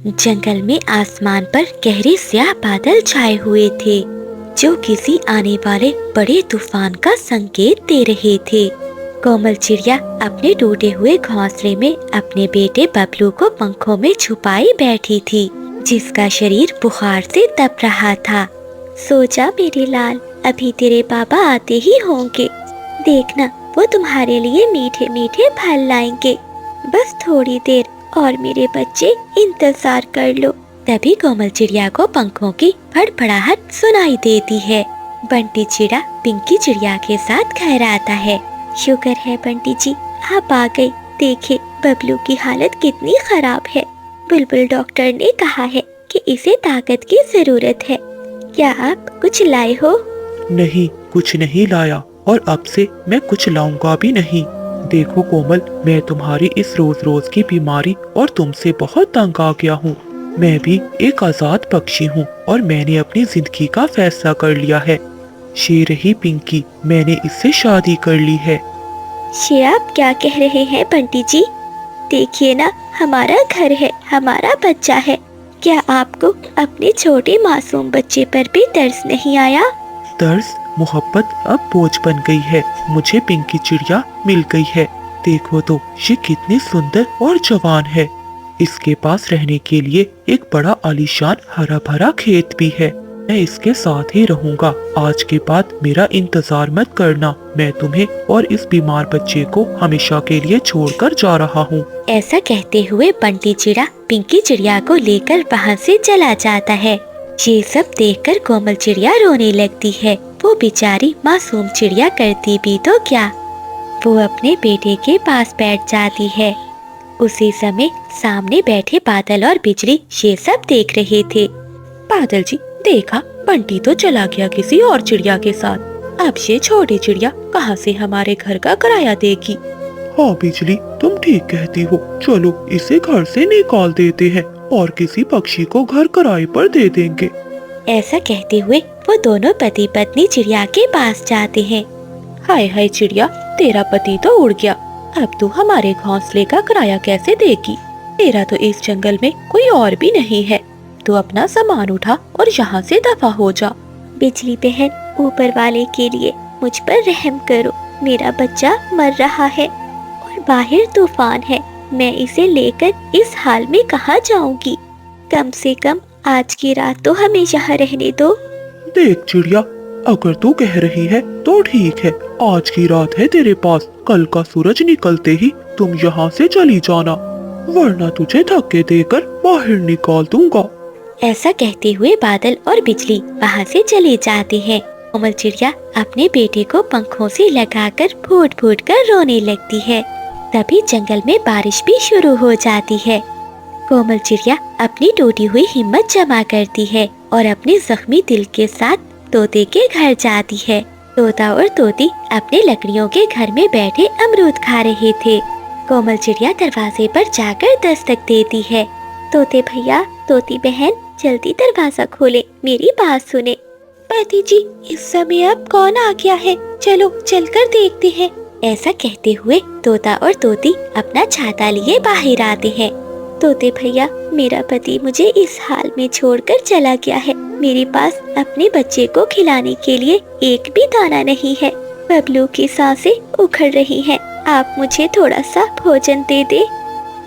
जंगल में आसमान पर गहरे स्याह बादल छाए हुए थे, जो किसी आने वाले बड़े तूफान का संकेत दे रहे थे। कोमल चिड़िया अपने टूटे हुए घोंसले में अपने बेटे बबलू को पंखों में छुपाई बैठी थी, जिसका शरीर बुखार से तप रहा था। सो जा मेरे लाल, अभी तेरे पापा आते ही होंगे। देखना, वो तुम्हारे लिए मीठे मीठे फल लाएंगे। बस थोड़ी देर और मेरे बच्चे इंतजार कर लो। तभी कोमल चिड़िया को पंखों की फड़फड़ाहट सुनाई देती है। बंटी चिड़ा पिंकी चिड़िया के साथ घर आता है। शुक्र है बंटी जी, आप आ गए। देखे, बबलू की हालत कितनी खराब है। बुलबुल डॉक्टर ने कहा है कि इसे ताकत की जरूरत है। क्या आप कुछ लाए हो? नहीं, कुछ नहीं लाया और अब से मैं कुछ लाऊंगा भी नहीं। देखो कोमल, मैं तुम्हारी इस रोज रोज की बीमारी और तुमसे बहुत तंग आ गया हूँ। मैं भी एक आजाद पक्षी हूँ और मैंने अपनी जिंदगी का फैसला कर लिया है। ये रही पिंकी, मैंने इससे शादी कर ली है। ये आप क्या कह रहे हैं बंटी जी? देखिए ना, हमारा घर है, हमारा बच्चा है। क्या आपको अपने छोटे मासूम बच्चे पर भी तरस नहीं आया? तरस, मोहब्बत अब बोझ बन गई है। मुझे पिंकी चिड़िया मिल गई है। देखो तो, ये कितनी सुंदर और जवान है। इसके पास रहने के लिए एक बड़ा आलीशान हरा भरा खेत भी है। मैं इसके साथ ही रहूंगा। आज के बाद मेरा इंतजार मत करना। मैं तुम्हें और इस बीमार बच्चे को हमेशा के लिए छोड़कर जा रहा हूँ। ऐसा कहते हुए बंटी चिड़ा पिंकी चिड़िया को लेकर वहाँ से चला जाता है। ये सब देखकर कोमल चिड़िया रोने लगती है। वो बेचारी मासूम चिड़िया करती भी तो क्या। वो अपने बेटे के पास बैठ जाती है। उसी समय सामने बैठे बादल और बिजली ये सब देख रहे थे। बादल जी, देखा, बंटी तो चला गया किसी और चिड़िया के साथ। अब ये छोटी चिड़िया कहाँ से हमारे घर का किराया देगी? हाँ बिजली, तुम ठीक कहती हो। चलो इसे घर से निकाल देते हैं और किसी पक्षी को घर किराए पर दे देंगे। ऐसा कहते हुए वो दोनों पति पत्नी चिड़िया के पास जाते हैं। हाय हाय चिड़िया, तेरा पति तो उड़ गया। अब तू हमारे घोंसले का किराया कैसे देगी? तेरा तो इस जंगल में कोई और भी नहीं है। तू अपना सामान उठा और यहाँ से दफा हो जा। बिजली बहन, ऊपर वाले के लिए मुझ पर रहम करो। मेरा बच्चा मर रहा है और बाहर तूफान है। मैं इसे लेकर इस हाल में कहाँ जाऊंगी? कम से कम आज की रात तो हमें यहाँ रहने दो। देख चिड़िया, अगर तू कह रही है तो ठीक है। आज की रात है तेरे पास। कल का सूरज निकलते ही तुम यहाँ से चली जाना, वरना तुझे धक्के देकर बाहर निकाल दूंगा। ऐसा कहते हुए बादल और बिजली वहाँ से चले जाते हैं। कोमल चिड़िया अपने बेटे को पंखों से लगाकर फूट फूट कर रोने लगती है। तभी जंगल में बारिश भी शुरू हो जाती है। कोमल चिड़िया अपनी टूटी हुई हिम्मत जमा करती है और अपने जख्मी दिल के साथ तोते के घर जाती है। तोता और तोती अपने लकड़ियों के घर में बैठे अमरूद खा रहे थे। कोमल चिड़िया दरवाजे पर जाकर दस्तक देती है। तोते भैया, तोती बहन, जल्दी दरवाजा खोले, मेरी बात सुने। पति जी, इस समय अब कौन आ गया है? चलो चलकर देखते हैं। ऐसा कहते हुए तोता और तोती अपना छाता लिए बाहर आते हैं। तोते भैया, मेरा पति मुझे इस हाल में छोड़कर चला गया है। मेरे पास अपने बच्चे को खिलाने के लिए एक भी दाना नहीं है। बबलू की सांसें उखड़ रही हैं। आप मुझे थोड़ा सा भोजन दे दे।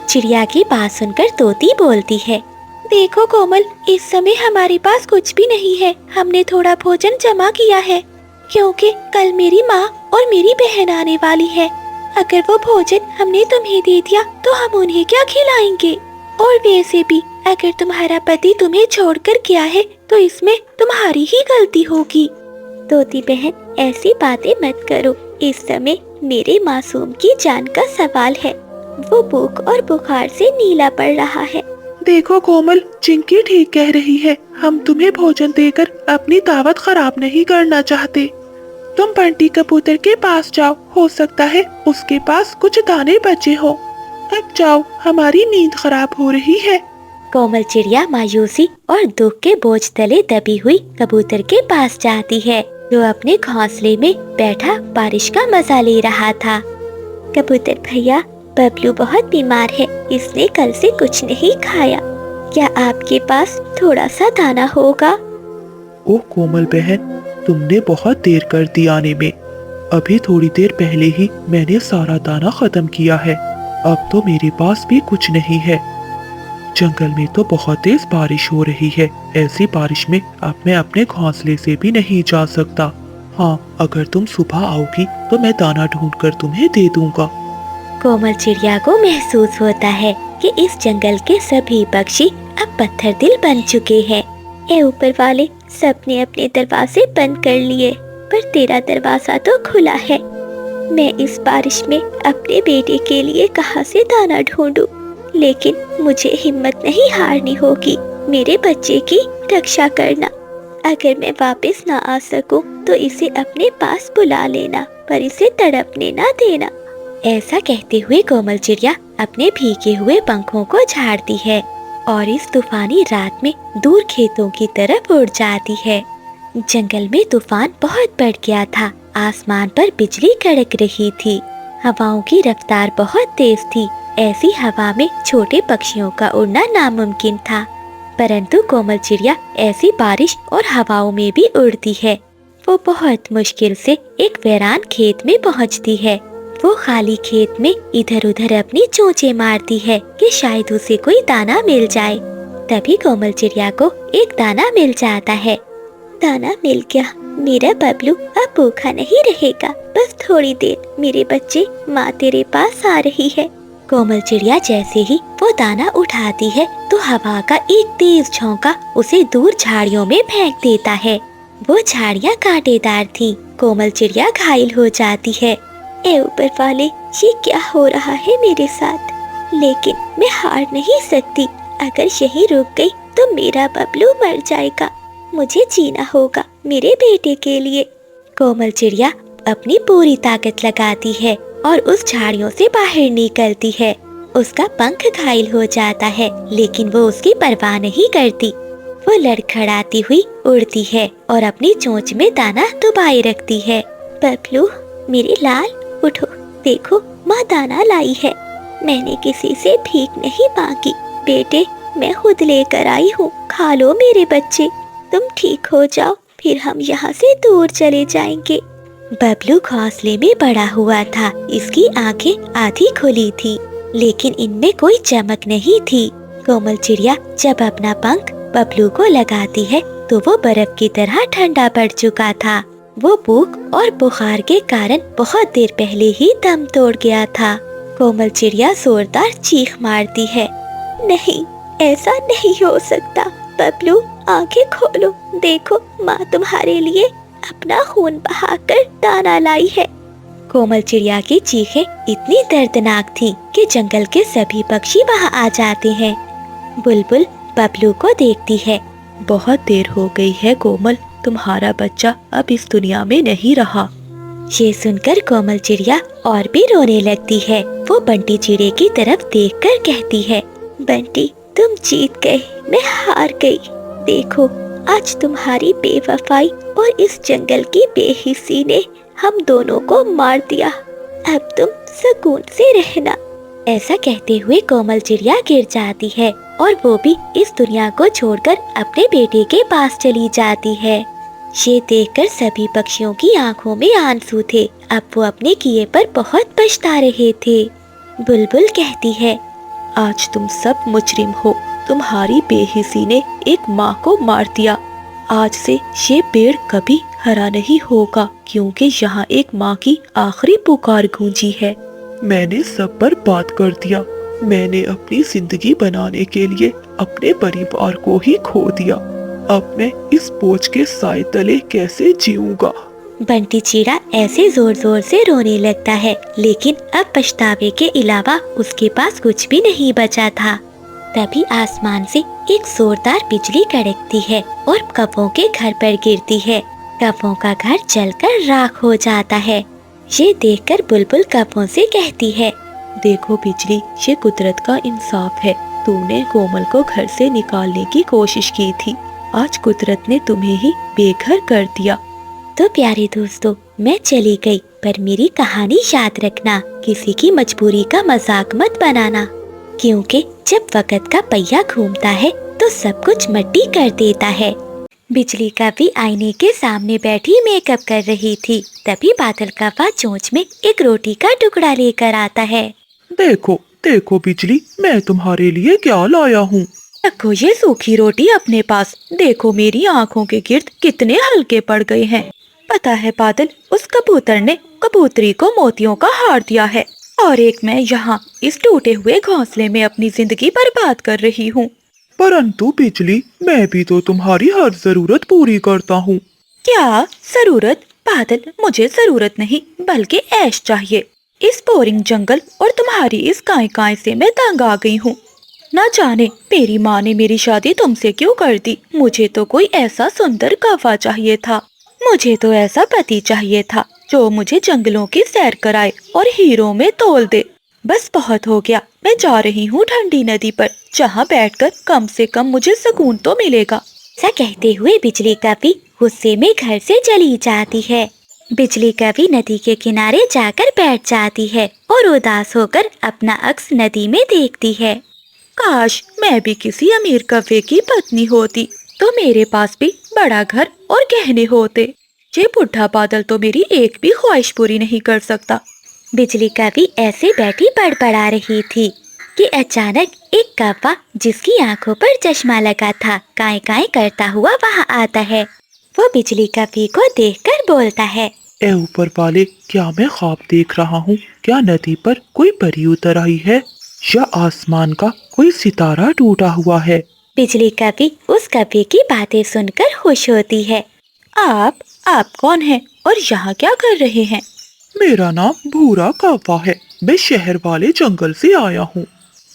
चिड़िया की बात सुनकर तोती बोलती है, देखो कोमल, इस समय हमारे पास कुछ भी नहीं है। हमने थोड़ा भोजन जमा किया है क्योंकि कल मेरी माँ और मेरी बहन आने वाली है। अगर वो भोजन हमने तुम्हें दे दिया तो हम उन्हें क्या खिलाएंगे? और वैसे भी अगर तुम्हारा पति तुम्हें छोड़कर गया है तो इसमें तुम्हारी ही गलती होगी। तोती बहन, ऐसी बातें मत करो। इस समय मेरे मासूम की जान का सवाल है। वो भूख और बुखार से नीला पड़ रहा है। देखो कोमल, चिंकी ठीक कह रही है। हम तुम्हें भोजन देकर अपनी दावत खराब नहीं करना चाहते। तुम बंटी कबूतर के पास जाओ, हो सकता है उसके पास कुछ दाने बचे हो। अब जाओ, हमारी नींद खराब हो रही है। कोमल चिड़िया मायूसी और दुख के बोझ तले दबी हुई कबूतर के पास जाती है, जो अपने घोंसले में बैठा बारिश का मजा ले रहा था। कबूतर भैया, बबलू बहुत बीमार है। इसने कल से कुछ नहीं खाया। क्या आपके पास थोड़ा सा दाना होगा? ओह कोमल बहन, तुमने बहुत देर कर दी आने में। अभी थोड़ी देर पहले ही मैंने सारा दाना खत्म किया है। अब तो मेरे पास भी कुछ नहीं है। जंगल में तो बहुत तेज बारिश हो रही है। ऐसी बारिश में अब मैं अपने घोंसले से भी नहीं जा सकता। हाँ, अगर तुम सुबह आओगी तो मैं दाना ढूंढकर तुम्हें दे दूंगा। कोमल चिड़िया को महसूस होता है कि इस जंगल के सभी पक्षी अब पत्थर दिल बन चुके हैं। ए ऊपर वाले, सबने अपने दरवाजे बंद कर लिए, पर तेरा दरवाजा तो खुला है। मैं इस बारिश में अपने बेटे के लिए कहाँ से दाना ढूंढूं? लेकिन मुझे हिम्मत नहीं हारनी होगी। मेरे बच्चे की रक्षा करना। अगर मैं वापस ना आ सकूं तो इसे अपने पास बुला लेना, पर इसे तड़पने ना देना। ऐसा कहते हुए कोमल चिड़िया अपने भीगे हुए पंखों को झाड़ती है और इस तूफानी रात में दूर खेतों की तरफ उड़ जाती है। जंगल में तूफान बहुत बढ़ गया था। आसमान पर बिजली कड़क रही थी। हवाओं की रफ्तार बहुत तेज थी। ऐसी हवा में छोटे पक्षियों का उड़ना नामुमकिन था, परंतु कोमल चिड़िया ऐसी बारिश और हवाओं में भी उड़ती है। वो बहुत मुश्किल से एक वीरान खेत में पहुंचती है। वो खाली खेत में इधर उधर अपनी चोंचें मारती है कि शायद उसे कोई दाना मिल जाए। तभी कोमल चिड़िया को एक दाना मिल जाता है। दाना मिल गया। मेरा बबलू अब भूखा नहीं रहेगा। बस थोड़ी देर, मेरे बच्चे, माँ तेरे पास आ रही है। कोमल चिड़िया जैसे ही वो दाना उठाती है तो हवा का एक तेज झोंका उसे दूर झाड़ियों में फेंक देता है। वो झाड़ियाँ कांटेदार थी। कोमल चिड़िया घायल हो जाती है। ए ऊपर वाले, ये क्या हो रहा है मेरे साथ? लेकिन मैं हार नहीं सकती। अगर यही रुक गई तो मेरा बबलू मर जाएगा। मुझे जीना होगा मेरे बेटे के लिए। कोमल चिड़िया अपनी पूरी ताकत लगाती है और उस झाड़ियों से बाहर निकलती है। उसका पंख घायल हो जाता है, लेकिन वो उसकी परवाह नहीं करती। वो लड़खड़ाती हुई उड़ती है और अपनी चोंच में दाना दबाए रखती है। बबलू मेरे लाल, उठो, देखो माँ दाना लाई है। मैंने किसी से भीख नहीं मांगी। बेटे, मैं खुद लेकर आई हूँ। खा लो मेरे बच्चे। तुम ठीक हो जाओ, फिर हम यहाँ से दूर चले जाएंगे। बबलू घोंसले में बड़ा हुआ था। इसकी आंखें आधी खुली थी, लेकिन इनमें कोई चमक नहीं थी। कोमल चिड़िया जब अपना पंख बबलू को लगाती है तो वो बर्फ की तरह ठंडा पड़ चुका था। वो भूख और बुखार के कारण बहुत देर पहले ही दम तोड़ गया था। कोमल चिड़िया जोरदार चीख मारती है। नहीं, ऐसा नहीं हो सकता। बबलू, आंखें खोलो, देखो माँ तुम्हारे लिए अपना खून बहाकर दाना लाई है। कोमल चिड़िया की चीखें इतनी दर्दनाक थी कि जंगल के सभी पक्षी वहाँ आ जाते हैं। बुलबुल बबलू को देखती है। बहुत देर हो गई है कोमल, तुम्हारा बच्चा अब इस दुनिया में नहीं रहा। ये सुनकर कोमल चिड़िया और भी रोने लगती है। वो बंटी चिड़े की तरफ देखकर कहती है, बंटी तुम जीत गए, मैं हार गई। देखो, आज तुम्हारी बेवफाई और इस जंगल की बेहिस्सी ने हम दोनों को मार दिया। अब तुम सुकून से रहना। ऐसा कहते हुए कोमल चिड़िया गिर जाती है और वो भी इस दुनिया को छोड़कर अपने बेटे के पास चली जाती है। ये देखकर सभी पक्षियों की आंखों में आंसू थे। अब वो अपने किए पर बहुत पछता रहे थे। बुलबुल कहती है, आज तुम सब मुजरिम हो। तुम्हारी बेहिसी ने एक माँ को मार दिया। आज से ये पेड़ कभी हरा नहीं होगा, क्योंकि यहाँ एक माँ की आखिरी पुकार गूंजी है। मैंने सब पर बात कर दिया। मैंने अपनी जिंदगी बनाने के लिए अपने परिवार को ही खो दिया। अब मैं इस बोझ के साए तले कैसे जीऊंगा? बंटी चिड़ा ऐसे जोर जोर से रोने लगता है, लेकिन अब पछतावे के अलावा उसके पास कुछ भी नहीं बचा था। तभी आसमान से एक जोरदार बिजली कड़कती है और कौवों के घर पर गिरती है। कौवों का घर जलकर राख हो जाता है। ये देखकर बुलबुल कौवों से कहती है, देखो बिजली, ये कुदरत का इंसाफ है। तूने कोमल को घर से निकालने की कोशिश की थी, आज कुदरत ने तुम्हें ही बेघर कर दिया। तो प्यारे दोस्तों, मैं चली गई, पर मेरी कहानी याद रखना, किसी की मजबूरी का मजाक मत बनाना। क्योंकि जब वक्त का पहिया घूमता है तो सब कुछ मट्टी कर देता है। बिजली कभी आईने के सामने बैठी मेकअप कर रही थी। तभी बादल कव्वा चोंच में एक रोटी का टुकड़ा लेकर आता है। देखो देखो बिजली, मैं तुम्हारे लिए क्या लाया हूँ। रखो ये सूखी रोटी अपने पास। देखो मेरी आँखों के गिर्द कितने हल्के पड़ गए हैं। पता है बादल, उस कबूतर ने कबूतरी को मोतियों का हार दिया है और एक मैं यहाँ इस टूटे हुए घोंसले में अपनी जिंदगी बर्बाद कर रही हूँ। परंतु बिजली, मैं भी तो तुम्हारी हर जरूरत पूरी करता हूँ। क्या जरूरत? बादल, मुझे जरूरत नहीं बल्कि ऐश चाहिए। इस बोरिंग जंगल और तुम्हारी इस काई काई से मैं तंग आ गई हूँ। न जाने मेरी माँ ने मेरी शादी तुमसे क्यों कर दी। मुझे तो कोई ऐसा सुंदर कव्वा चाहिए था। मुझे तो ऐसा पति चाहिए था जो मुझे जंगलों की सैर कराए और हीरों में तोल दे। बस बहुत हो गया। मैं जा रही हूँ ठंडी नदी पर, जहाँ बैठकर कम से कम मुझे सुकून तो मिलेगा। ऐसा कहते हुए बिजली कभी गुस्से में घर से चली जाती है। बिजली कभी नदी के किनारे जाकर बैठ जाती है और उदास होकर अपना अक्स नदी में देखती है। काश मैं भी किसी अमीर कव्वे की पत्नी होती तो मेरे पास भी बड़ा घर और गहने होते। ये बुढ़ा बादल तो मेरी एक भी ख्वाहिश पूरी नहीं कर सकता। बिजली कभी ऐसे बैठी बड़बड़ा रही थी कि अचानक एक कव्वा जिसकी आंखों पर चश्मा लगा था काई काई करता हुआ वहां आता है। वो बिजली कभी को देखकर बोलता है, ए ऊपर वाले, क्या मैं ख्वाब देख रहा हूँ? क्या नदी पर कोई परी उतर आई है या आसमान का कोई सितारा टूटा हुआ है? बिजली कभी उस कव्वे की बातें सुनकर खुश होती है। आप कौन हैं और यहाँ क्या कर रहे हैं? मेरा नाम भूरा कव्वा है। मैं शहर वाले जंगल से आया हूँ।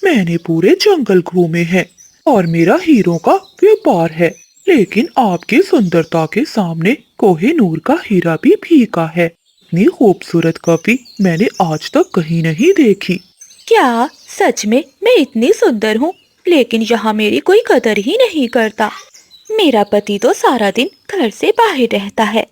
मैंने पूरे जंगल घूमे हैं और मेरा हीरों का व्यापार है। लेकिन आपकी सुंदरता के सामने कोहे नूर का हीरा भी फीका है। इतनी खूबसूरत कवि मैंने आज तक कहीं नहीं देखी। क्या सच में मैं इतनी सुंदर हूँ? लेकिन यहाँ मेरी कोई कदर ही नहीं करता। मेरा पति तो सारा दिन घर से बाहर रहता है।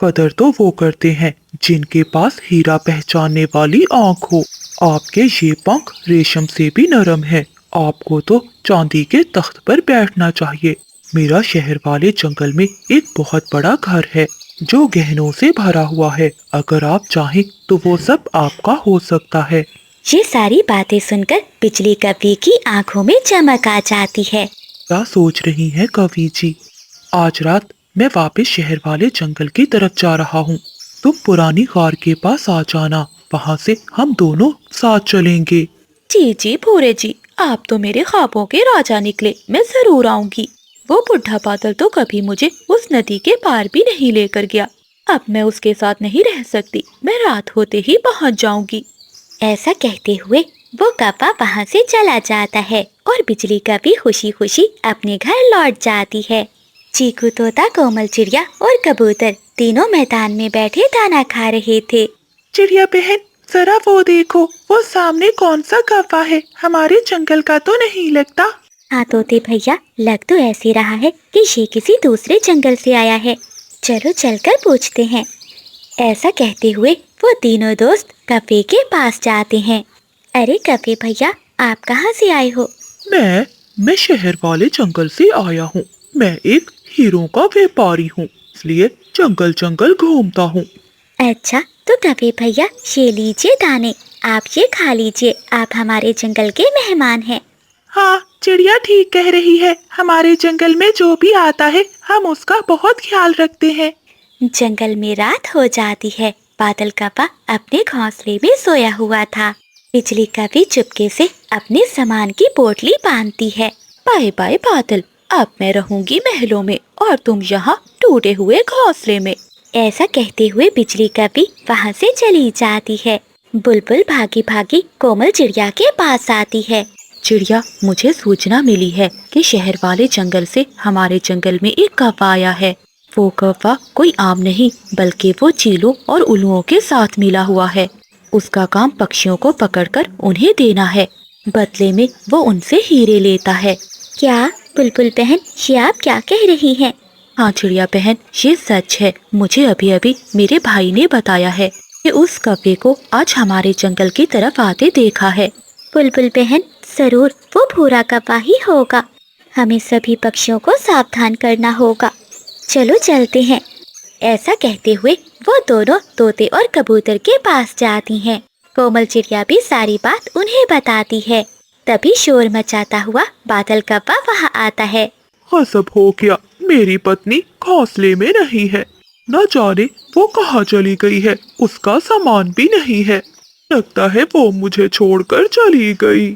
कदर तो वो करते हैं जिनके पास हीरा पहचानने वाली आँख हो। आपके ये पंख रेशम से भी नरम है। आपको तो चांदी के तख्त पर बैठना चाहिए। मेरा शहर वाले जंगल में एक बहुत बड़ा घर है जो गहनों से भरा हुआ है। अगर आप चाहें तो वो सब आपका हो सकता है। ये सारी बातें सुनकर बिजली कभी की आंखों में चमक आ जाती है। क्या सोच रही हैं कवि जी? आज रात मैं वापस शहर वाले जंगल की तरफ जा रहा हूँ। तुम पुरानी कार के पास आ जाना, वहाँ से हम दोनों साथ चलेंगे। जी जी भूरे जी, आप तो मेरे ख्वाबों के राजा निकले। मैं जरूर आऊंगी। वो बुढ़ा बादल तो कभी मुझे उस नदी के पार भी नहीं लेकर गया। अब मैं उसके साथ नहीं रह सकती। मैं रात होते ही पहुँच जाऊंगी। ऐसा कहते हुए वो कव्वा वहाँ से चला जाता है और बिजली कभी खुशी खुशी अपने घर लौट जाती है। चीकू तोता, कोमल चिड़िया और कबूतर तीनों मैदान में बैठे दाना खा रहे थे। चिड़िया बहन, जरा वो देखो, वो सामने कौन सा कव्वा है? हमारे जंगल का तो नहीं लगता। हाँ तोते भैया, लग तो ऐसे रहा है कि ये किसी दूसरे जंगल से आया है। चलो चलकर पूछते हैं। ऐसा कहते हुए वो तीनों दोस्त कव्वे के पास जाते हैं। अरे कव्वे भैया, आप कहाँ से आए हो? मैं शहर वाले जंगल से आया हूँ। मैं एक हीरों का व्यापारी हूँ, इसलिए जंगल जंगल घूमता हूँ। अच्छा तो कव्वे भैया, ये लीजिए दाने, आप ये खा लीजिए। आप हमारे जंगल के मेहमान हैं। हाँ, चिड़िया ठीक कह रही है। हमारे जंगल में जो भी आता है हम उसका बहुत ख्याल रखते हैं। जंगल में रात हो जाती है। बादल कव्वा अपने घोंसले में सोया हुआ था। बिजली कभी चुपके से अपने सामान की पोटली बांधती है। बाय बाय बादल, अब मैं रहूंगी महलों में और तुम यहाँ टूटे हुए घोंसले में। ऐसा कहते हुए बिजली कभी वहाँ से चली जाती है। बुलबुल भागी भागी कोमल चिड़िया के पास आती है। चिड़िया, मुझे सूचना मिली है कि शहर वाले जंगल से हमारे जंगल में एक कव्वा आया है। वो कव्वा कोई आम नहीं बल्कि वो चीलों और उल्लुओं के साथ मिला हुआ है। उसका काम पक्षियों को पकड़कर उन्हें देना है। बदले में वो उनसे हीरे लेता है। क्या बुलबुल बहन, ये आप क्या कह रही हैं? हाँ चिड़िया बहन, ये सच है। मुझे अभी अभी मेरे भाई ने बताया है कि उस कव्वे को आज हमारे जंगल की तरफ आते देखा है। बुलबुल बहन, जरूर वो भूरा कौवा ही होगा। हमें सभी पक्षियों को सावधान करना होगा। चलो चलते हैं। ऐसा कहते हुए वो दोनों तोते और कबूतर के पास जाती हैं। कोमल चिड़िया भी सारी बात उन्हें बताती है। तभी शोर मचाता हुआ बादल कौवा वहाँ आता है। गजब हो गया, मेरी पत्नी घोंसले में नहीं है। न जाने वो कहाँ चली गई है, उसका सामान भी नहीं है। लगता है वो मुझे छोड़कर चली गई।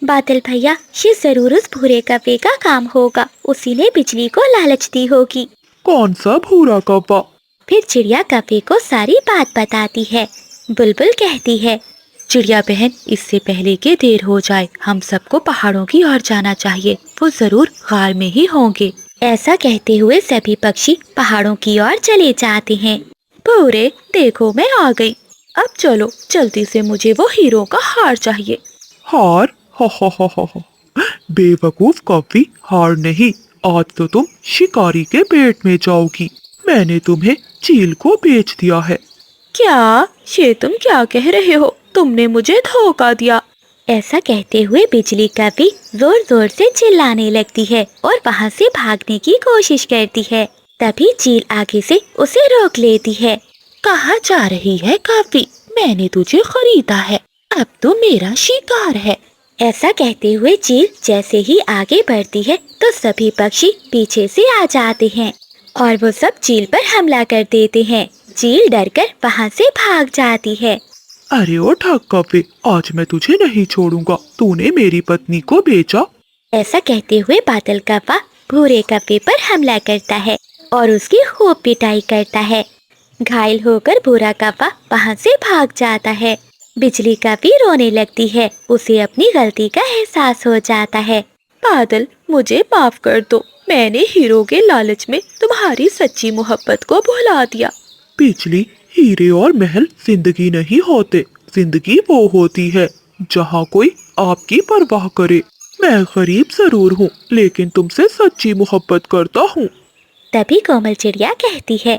बादल भैया, ये जरूर उस भूरे कौवे का काम होगा। उसी ने बिजली को लालच दी होगी। कौन सा भूरा कौवा? फिर चिड़िया कौवे को सारी बात बताती है। बुलबुल कहती है, चिड़िया बहन, इससे पहले कि देर हो जाए हम सबको पहाड़ों की ओर जाना चाहिए। वो जरूर गार में ही होंगे। ऐसा कहते हुए सभी पक्षी पहाड़ों की ओर चले जाते हैं। भूरे, देखो मैं आ गई। अब चलो जल्दी से, मुझे वो हीरो का हार चाहिए। हार? हा। बेवकूफ कौवी, हार नहीं। आज तो तुम शिकारी के पेट में जाओगी। मैंने तुम्हें चील को बेच दिया है। क्या? ये तुम क्या कह रहे हो? तुमने मुझे धोखा दिया। ऐसा कहते हुए बिजली कौवी जोर जोर से चिल्लाने लगती है और वहाँ से भागने की कोशिश करती है। तभी चील आगे से उसे रोक लेती है। कहाँ जा रही है कौवी? मैंने तुझे खरीदा है, अब तो मेरा शिकार है। ऐसा कहते हुए चील जैसे ही आगे बढ़ती है तो सभी पक्षी पीछे से आ जाते हैं और वो सब चील पर हमला कर देते हैं। चील डरकर वहाँ से भाग जाती है। अरे ओ ठग कौवे, आज मैं तुझे नहीं छोड़ूंगा। तूने मेरी पत्नी को बेचा। ऐसा कहते हुए बादल कौवा भूरे कौवे पर हमला करता है और उसकी खूब पिटाई करता है। घायल होकर भूरा कौवा वहाँ से भाग जाता है। बिजली कौवी रोने लगती है। उसे अपनी गलती का एहसास हो जाता है। बादल, मुझे माफ कर दो। मैंने हीरो के लालच में तुम्हारी सच्ची मोहब्बत को भुला दिया। बिजली, हीरे और महल जिंदगी नहीं होते। जिंदगी वो होती है जहाँ कोई आपकी परवाह करे। मैं गरीब जरूर हूँ, लेकिन तुमसे सच्ची मोहब्बत करता हूँ। तभी कोमल चिड़िया कहती है,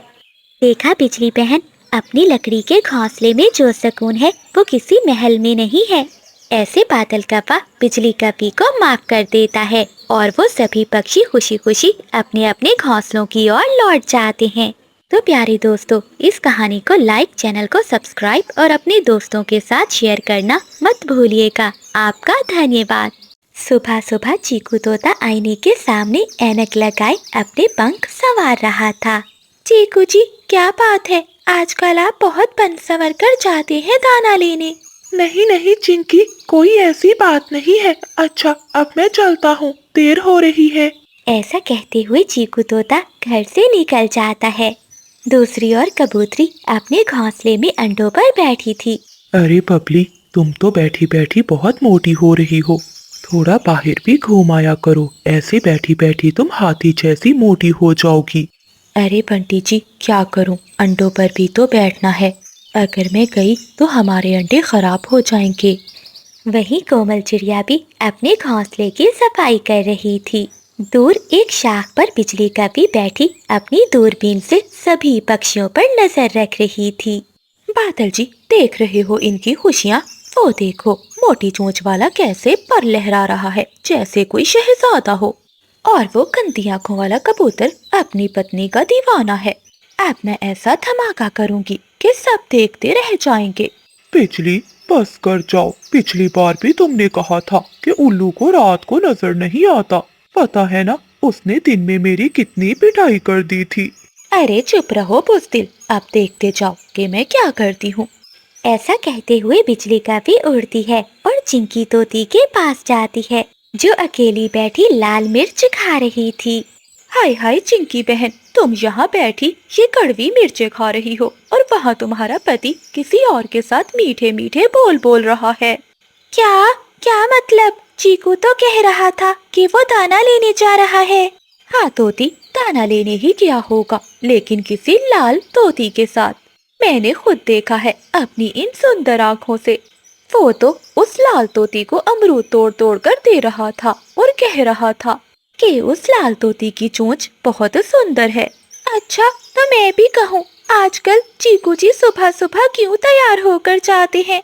देखा बिजली बहन, अपनी लकड़ी के घोंसले में जो सुकून है वो किसी महल में नहीं है। ऐसे बादल कौवा बिजली कौवी को माफ कर देता है और वो सभी पक्षी खुशी खुशी अपने अपने घोंसलों की ओर लौट जाते हैं। तो प्यारे दोस्तों, इस कहानी को लाइक, चैनल को सब्सक्राइब और अपने दोस्तों के साथ शेयर करना मत भूलिएगा। आपका धन्यवाद। सुबह सुबह चीकू तोता आईने के सामने ऐनक लगाए अपने पंख संवार रहा था। चीकू जी, क्या बात है? आजकल आप बहुत बन संवर कर जाते हैं दाना लेने। नहीं नहीं चिंकी, कोई ऐसी बात नहीं है। अच्छा, अब मैं चलता हूँ, देर हो रही है। ऐसा कहते हुए चीकू तोता घर से निकल जाता है। दूसरी ओर कबूतरी अपने घोंसले में अंडों पर बैठी थी। अरे बबली, तुम तो बैठी बैठी बहुत मोटी हो रही हो। थोड़ा बाहर भी घूम आया करो। ऐसे बैठी बैठी तुम हाथी जैसी मोटी हो जाओगी। अरे बंटी जी, क्या करूं? अंडों पर भी तो बैठना है। अगर मैं गई तो हमारे अंडे खराब हो जाएंगे। वहीं कोमल चिड़िया भी अपने घोंसले की सफाई कर रही थी। दूर एक शाख पर बिजली कौवी बैठी अपनी दूरबीन से सभी पक्षियों पर नजर रख रही थी। बादल जी, देख रहे हो इनकी खुशियाँ? वो देखो, मोटी चोंच वाला कैसे पर लहरा रहा है जैसे कोई शहजादा हो। और वो गंदी आंखों वाला कबूतर अपनी पत्नी का दीवाना है। अब मैं ऐसा धमाका करूंगी कि सब देखते रह जाएंगे। बिजली, बस कर जाओ। पिछली बार भी तुमने कहा था कि उल्लू को रात को नजर नहीं आता। पता है ना, उसने दिन में मेरी कितनी पिटाई कर दी थी। अरे चुप रहो बुज़दिल, अब देखते जाओ कि मैं क्या करती हूँ। ऐसा कहते हुए बिजली कौवी उड़ती है और चिंकी तोती के पास जाती है, जो अकेली बैठी लाल मिर्च खा रही थी। हाय हाय चिंकी बहन, तुम यहाँ बैठी ये कड़वी मिर्चें खा रही हो और वहाँ तुम्हारा पति किसी और के साथ मीठे मीठे बोल बोल रहा है। क्या क्या मतलब? चीकू तो कह रहा था कि वो दाना लेने जा रहा है। हाँ तोती, दाना लेने ही गया होगा, लेकिन किसी लाल तोती के साथ। मैंने खुद देखा है अपनी इन सुंदर आँखों से। वो तो उस लाल तोती को अमरूद तोड़ तोड़ कर दे रहा था और कह रहा था कि उस लाल तोती की चोंच बहुत सुंदर है। अच्छा, तो मैं भी कहूँ, आजकल चीकू जी सुबह सुबह क्यों तैयार होकर जाते हैं?